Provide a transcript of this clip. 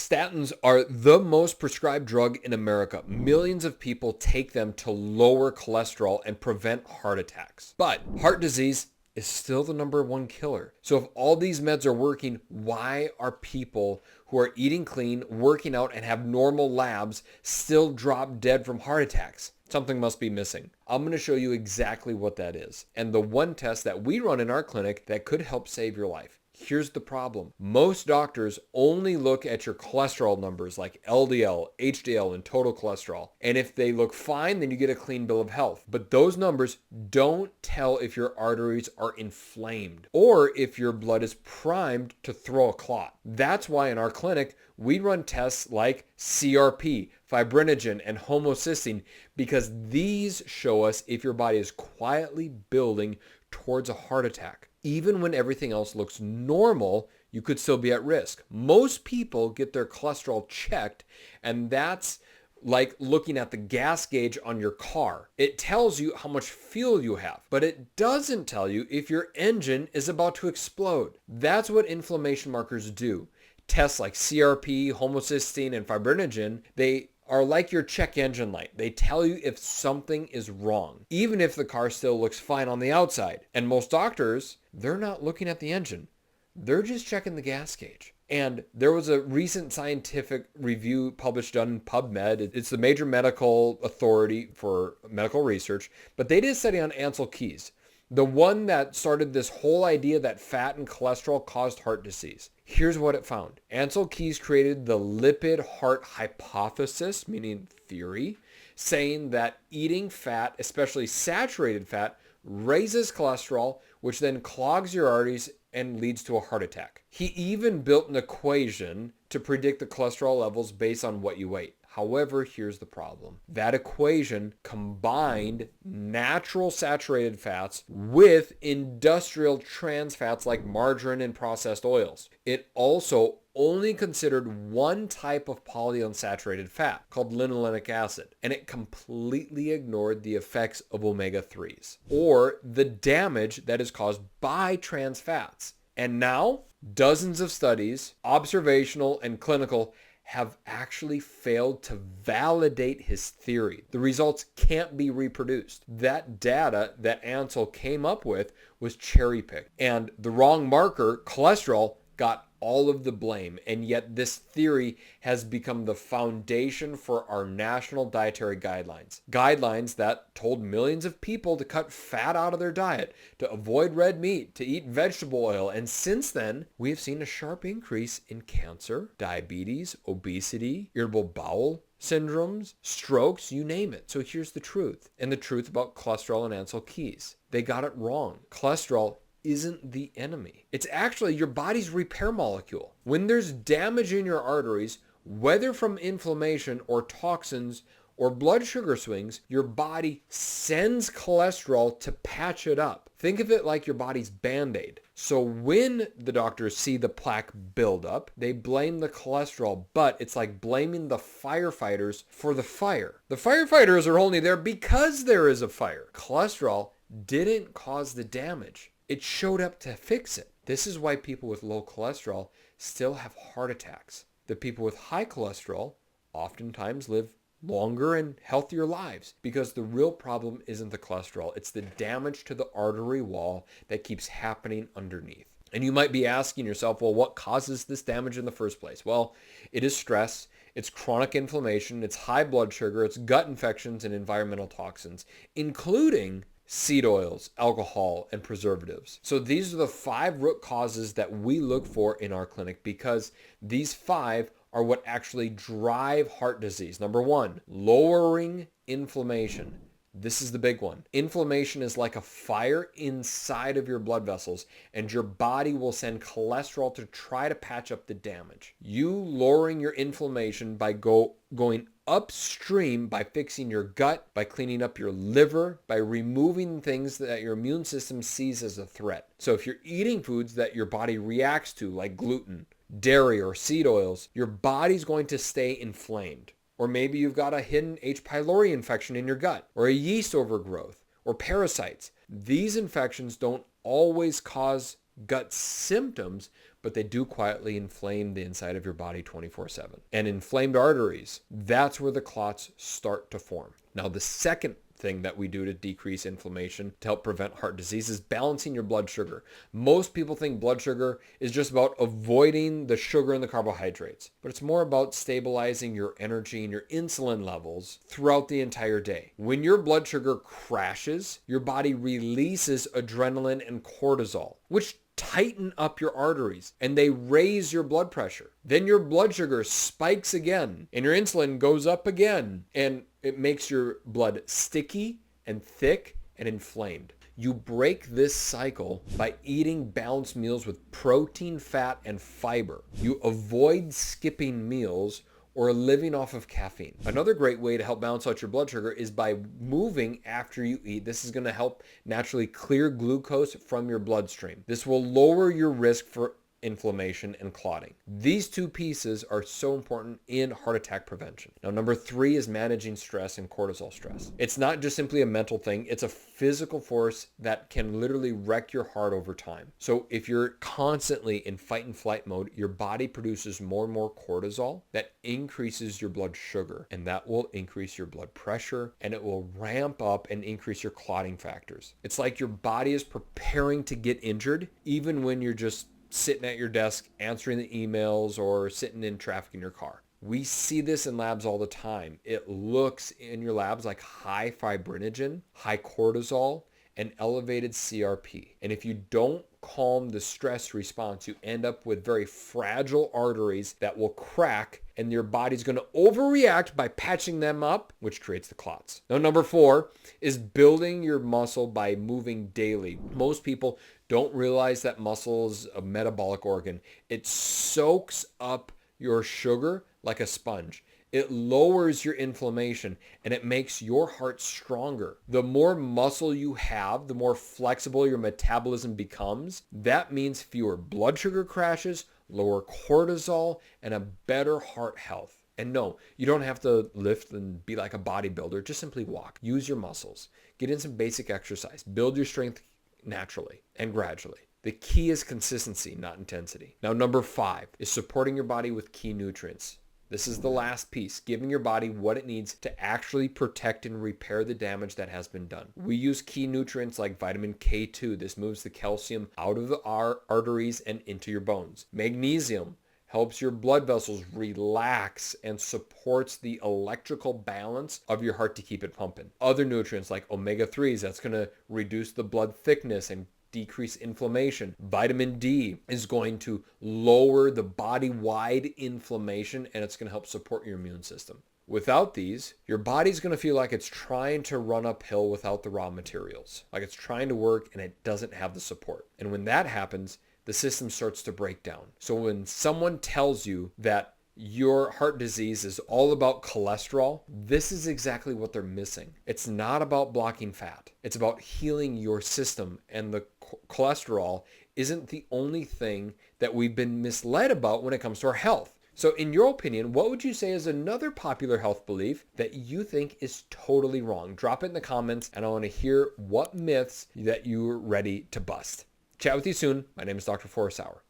Statins are the most prescribed drug in America. Millions of people take them to lower cholesterol and prevent heart attacks. But heart disease is still the number one killer. So if all these meds are working, why are people who are eating clean, working out, and have normal labs still drop dead from heart attacks? Something must be missing. I'm going to show you exactly what that is, and the one test that we run in our clinic that could help save your life. Here's the problem. Most doctors only look at your cholesterol numbers like LDL, HDL, and total cholesterol. And if they look fine, then you get a clean bill of health. But those numbers don't tell if your arteries are inflamed or if your blood is primed to throw a clot. That's why in our clinic, we run tests like CRP, fibrinogen, and homocysteine because these show us if your body is quietly building towards a heart attack. Even when everything else looks normal, you could still be at risk. Most people get their cholesterol checked, and that's like looking at the gas gauge on your car. It tells you how much fuel you have, but it doesn't tell you if your engine is about to explode. That's what inflammation markers do. Tests like CRP, homocysteine, and fibrinogen, they are like your check engine light. They tell you if something is wrong, even if the car still looks fine on the outside. And most doctors, they're not looking at the engine. They're just checking the gas gauge. And there was a recent scientific review published on PubMed. It's the major medical authority for medical research, but they did a study on Ancel Keys, the one that started this whole idea that fat and cholesterol caused heart disease. Here's what it found. Ancel Keys created the lipid heart hypothesis, meaning theory, saying that eating fat, especially saturated fat, raises cholesterol, which then clogs your arteries and leads to a heart attack. He even built an equation to predict the cholesterol levels based on what you ate. However, here's the problem. That equation combined natural saturated fats with industrial trans fats like margarine and processed oils. It also only considered one type of polyunsaturated fat called linoleic acid, and it completely ignored the effects of omega-3s or the damage that is caused by trans fats. And now, dozens of studies, observational and clinical, have actually failed to validate his theory. The results can't be reproduced. That data that Ancel came up with was cherry-picked, and the wrong marker, cholesterol, got all of the blame, and yet this theory has become the foundation for our national dietary guidelines. Guidelines that told millions of people to cut fat out of their diet, to avoid red meat, to eat vegetable oil, and since then, we have seen a sharp increase in cancer, diabetes, obesity, irritable bowel syndromes, strokes, you name it. So here's the truth, and the truth about cholesterol and Ancel Keys. They got it wrong. Cholesterol isn't the enemy. It's actually your body's repair molecule. When there's damage in your arteries, whether from inflammation or toxins or blood sugar swings, your body sends cholesterol to patch it up. Think of it like your body's Band-Aid. So when the doctors see the plaque build up, they blame the cholesterol, but it's like blaming the firefighters for the fire. The firefighters are only there because there is a fire. Cholesterol didn't cause the damage. It showed up to fix it. This is why people with low cholesterol still have heart attacks. The people with high cholesterol oftentimes live longer and healthier lives because the real problem isn't the cholesterol. It's the damage to the artery wall that keeps happening underneath. And you might be asking yourself, well, what causes this damage in the first place? Well, it is stress, it's chronic inflammation, it's high blood sugar, it's gut infections and environmental toxins, including seed oils, alcohol, and preservatives. So these are the 5 root causes that we look for in our clinic because these 5 are what actually drive heart disease. Number 1, lowering inflammation. This is the big one. Inflammation is like a fire inside of your blood vessels, and your body will send cholesterol to try to patch up the damage. You lowering your inflammation by going upstream by fixing your gut, by cleaning up your liver, by removing things that your immune system sees as a threat. So if you're eating foods that your body reacts to, like gluten, dairy, or seed oils, your body's going to stay inflamed. Or maybe you've got a hidden H. pylori infection in your gut, or a yeast overgrowth, or parasites. These infections don't always cause gut symptoms, but they do quietly inflame the inside of your body 24/7. And inflamed arteries, that's where the clots start to form. Now, the second thing that we do to decrease inflammation to help prevent heart disease is balancing your blood sugar. Most people think blood sugar is just about avoiding the sugar and the carbohydrates, but it's more about stabilizing your energy and your insulin levels throughout the entire day. When your blood sugar crashes, your body releases adrenaline and cortisol, which tighten up your arteries and they raise your blood pressure. Then your blood sugar spikes again and your insulin goes up again, and it makes your blood sticky and thick and inflamed. You break this cycle by eating balanced meals with protein, fat, and fiber. You avoid skipping meals or living off of caffeine. Another great way to help balance out your blood sugar is by moving after you eat. This is going to help naturally clear glucose from your bloodstream. This will lower your risk for inflammation and clotting. These two pieces are so important in heart attack prevention. Now, number 3 is managing stress and cortisol stress. It's not just simply a mental thing. It's a physical force that can literally wreck your heart over time. So if you're constantly in fight and flight mode, your body produces more and more cortisol that increases your blood sugar, and that will increase your blood pressure, and it will ramp up and increase your clotting factors. It's like your body is preparing to get injured even when you're just sitting at your desk answering the emails or sitting in traffic in your car. We see this in labs all the time. It looks in your labs like high fibrinogen, high cortisol, and elevated CRP. And if you don't calm the stress response, you end up with very fragile arteries that will crack, and your body's going to overreact by patching them up, which creates the clots. Now, number 4 is building your muscle by moving daily. Most people don't realize that muscle is a metabolic organ. It soaks up your sugar like a sponge. It lowers your inflammation and it makes your heart stronger. The more muscle you have, the more flexible your metabolism becomes. That means fewer blood sugar crashes, lower cortisol, and a better heart health. And no, you don't have to lift and be like a bodybuilder. Just simply walk. Use your muscles. Get in some basic exercise. Build your strength naturally and gradually. The key is consistency, not intensity. Now, number 5 is supporting your body with key nutrients. This is the last piece, giving your body what it needs to actually protect and repair the damage that has been done. We use key nutrients like vitamin K2. This moves the calcium out of the arteries and into your bones. Magnesium helps your blood vessels relax and supports the electrical balance of your heart to keep it pumping. Other nutrients like omega-3s, that's going to reduce the blood thickness and decrease inflammation. Vitamin D is going to lower the body-wide inflammation, and it's going to help support your immune system. Without these, your body's going to feel like it's trying to run uphill without the raw materials, like it's trying to work and it doesn't have the support. And when that happens, the system starts to break down. So when someone tells you that your heart disease is all about cholesterol, this is exactly what they're missing. It's not about blocking fat. It's about healing your system, and the cholesterol isn't the only thing that we've been misled about when it comes to our health. So in your opinion, what would you say is another popular health belief that you think is totally wrong? Drop it in the comments, and I want to hear what myths that you're ready to bust. Chat with you soon. My name is Dr. Forrest Sauer.